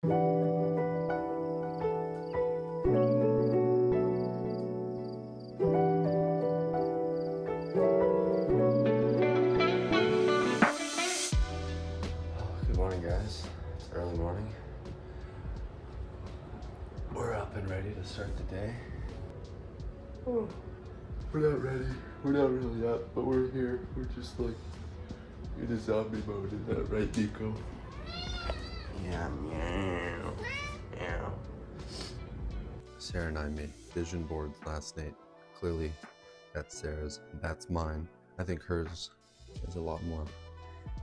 Good morning, guys. It's early morning. We're up and ready to start the day. Oh, we're not ready. We're not really up, but we're here. We're just like in a zombie mode. Is that right, Nico? Yeah, meow. Meow. Sarah and I made vision boards last night. Clearly, that's Sarah's. That's mine. I think hers is a lot more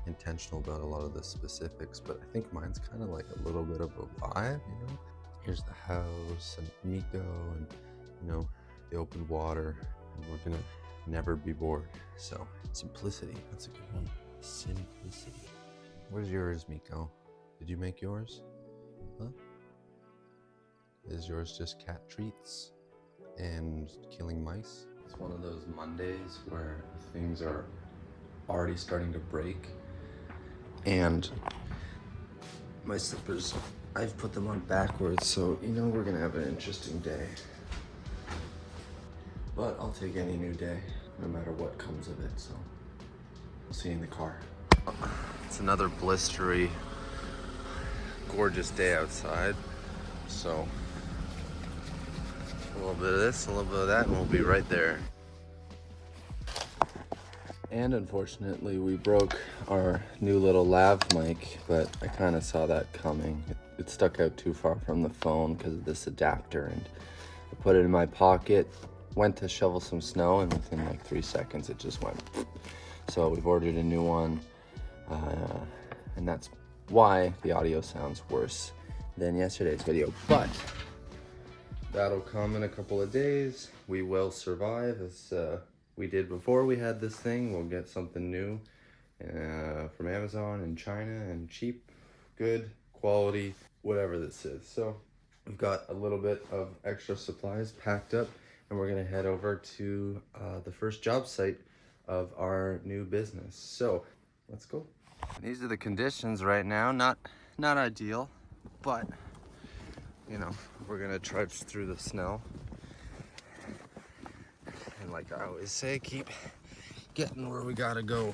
intentional about a lot of the specifics, but I think mine's kind of like a little bit of a vibe, you know? Here's the house and Miko and, you know, the open water, and we're gonna never be bored. So, simplicity, that's a good one. Simplicity. Where's yours, Miko? Did you make yours? Huh? Is yours just cat treats and killing mice? It's one of those Mondays where things are already starting to break. And my slippers, I've put them on backwards, so you know we're gonna have an interesting day. But I'll take any new day, no matter what comes of it, so we'll see you in the car. It's another blistery, gorgeous day outside, so a little bit of this, a little bit of that, and we'll be right there. And unfortunately, we broke our new little lav mic, but I kind of saw that coming. It stuck out too far from the phone because of this adapter, and I put it in my pocket, went to shovel some snow, and within like 3 seconds, it just went. So we've ordered a new one, and that's why the audio sounds worse than yesterday's video, but that'll come in a couple of days. We will survive as we did before we had this thing. We'll get something new from Amazon and China, and cheap, good quality, whatever this is. So we've got a little bit of extra supplies packed up, and we're gonna head over to the first job site of our new business. So let's go. These are the conditions right now. Not ideal, but you know, we're gonna trudge through the snow. And like I always say, keep getting where we gotta go.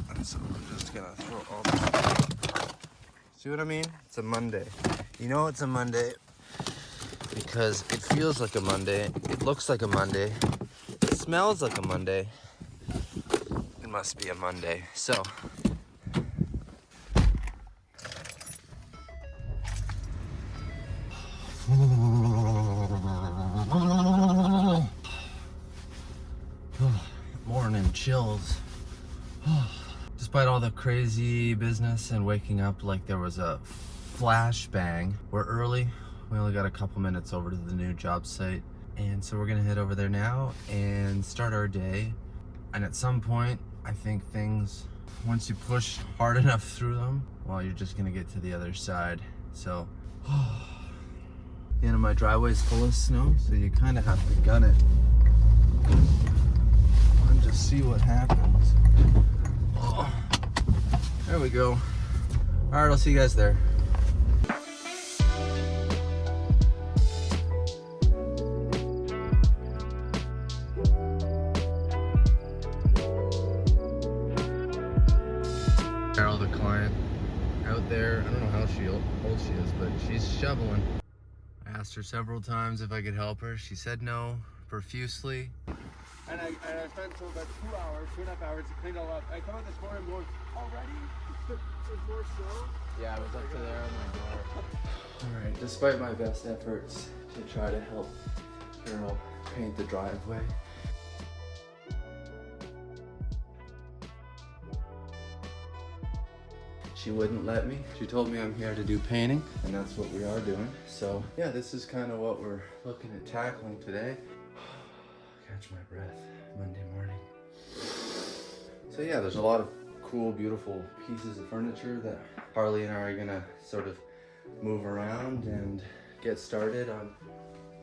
And so we're just gonna throw all this. See what I mean? It's a Monday. You know it's a Monday because it feels like a Monday. It looks like a Monday. It smells like a Monday. It must be a Monday. So morning chills. Despite all the crazy business and waking up like there was a flashbang, we're early. We only got a couple minutes over to the new job site, and so we're gonna head over there now and start our day. And at some point, I think things, once you push hard enough through them, well, you're just gonna get to the other side. So the end of my driveway is full of snow, so you kind of have to gun it and just see what happens. Oh, there we go. All right, I'll see you guys there. Carol, the client, out there. I don't know how old she is, but she's shoveling. I asked her several times if I could help her. She said no, profusely. And I spent so about 2.5 hours to clean it all up. I come out this morning going, already? There's more snow? Yeah, I was up to there on my door. Alright, despite my best efforts to try to help Carol paint the driveway, she wouldn't let me. She told me I'm here to do painting, and that's what we are doing. So yeah, this is kind of what we're looking at tackling today. Catch my breath, Monday morning. So yeah, there's a lot of cool, beautiful pieces of furniture that Harley and I are gonna sort of move around and get started on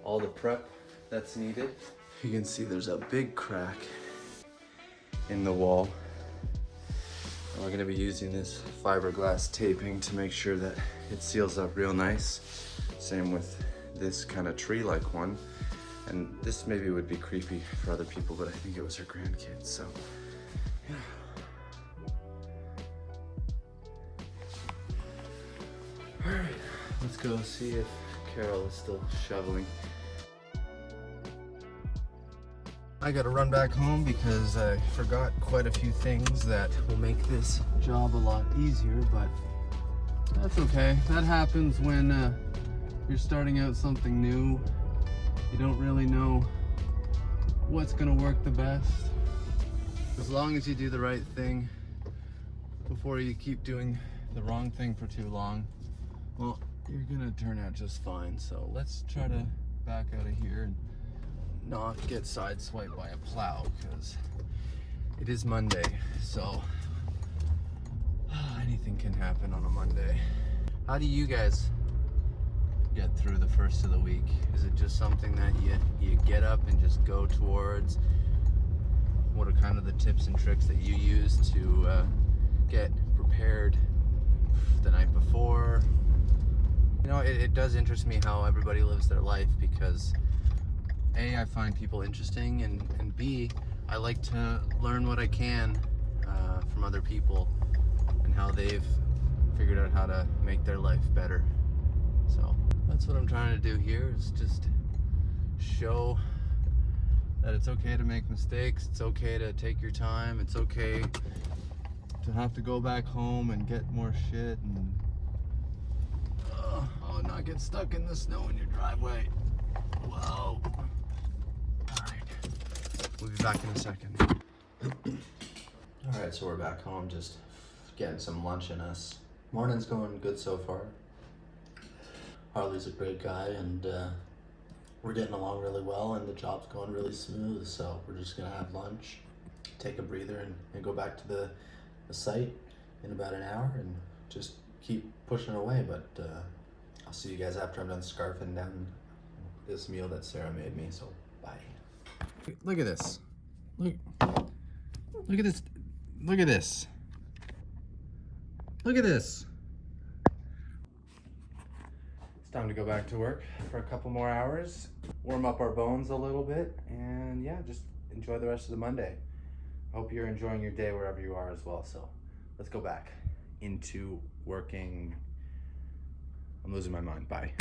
all the prep that's needed. You can see there's a big crack in the wall And we're gonna be using this fiberglass taping to make sure that it seals up real nice. Same with this kind of tree-like one. And this maybe would be creepy for other people, but I think it was her grandkids, so yeah. All right, let's go see if Carol is still shoveling. I gotta run back home because I forgot quite a few things that will make this job a lot easier, but that's okay. That happens when you're starting out something new. You don't really know what's gonna work the best. As long as you do the right thing before you keep doing the wrong thing for too long, well, you're gonna turn out just fine. So let's try to back out of here and not get sideswiped by a plow, because it is Monday, so anything can happen on a Monday. How do you guys get through the first of the week? Is it just something that you get up and just go towards? What are kind of the tips and tricks that you use to get prepared the night before? You know, it does interest me how everybody lives their life, because A, I find people interesting, and B, I like to learn what I can from other people and how they've figured out how to make their life better. So that's what I'm trying to do here, is just show that it's okay to make mistakes, it's okay to take your time, it's okay to have to go back home and get more shit and not get stuck in the snow in your driveway. Whoa. We'll be back in a second. Alright, so we're back home, just getting some lunch in us. Morning's going good so far. Harley's a great guy, and we're getting along really well, and the job's going really smooth, so we're just gonna have lunch, take a breather, and go back to the site in about an hour and just keep pushing away. But I'll see you guys after I'm done scarfing down this meal that Sarah made me, so bye. Look at this. Look at this. Look at this. Look at this. It's time to go back to work for a couple more hours, warm up our bones a little bit, and yeah, just enjoy the rest of the Monday. I hope you're enjoying your day wherever you are as well. So let's go back into working. I'm losing my mind. Bye.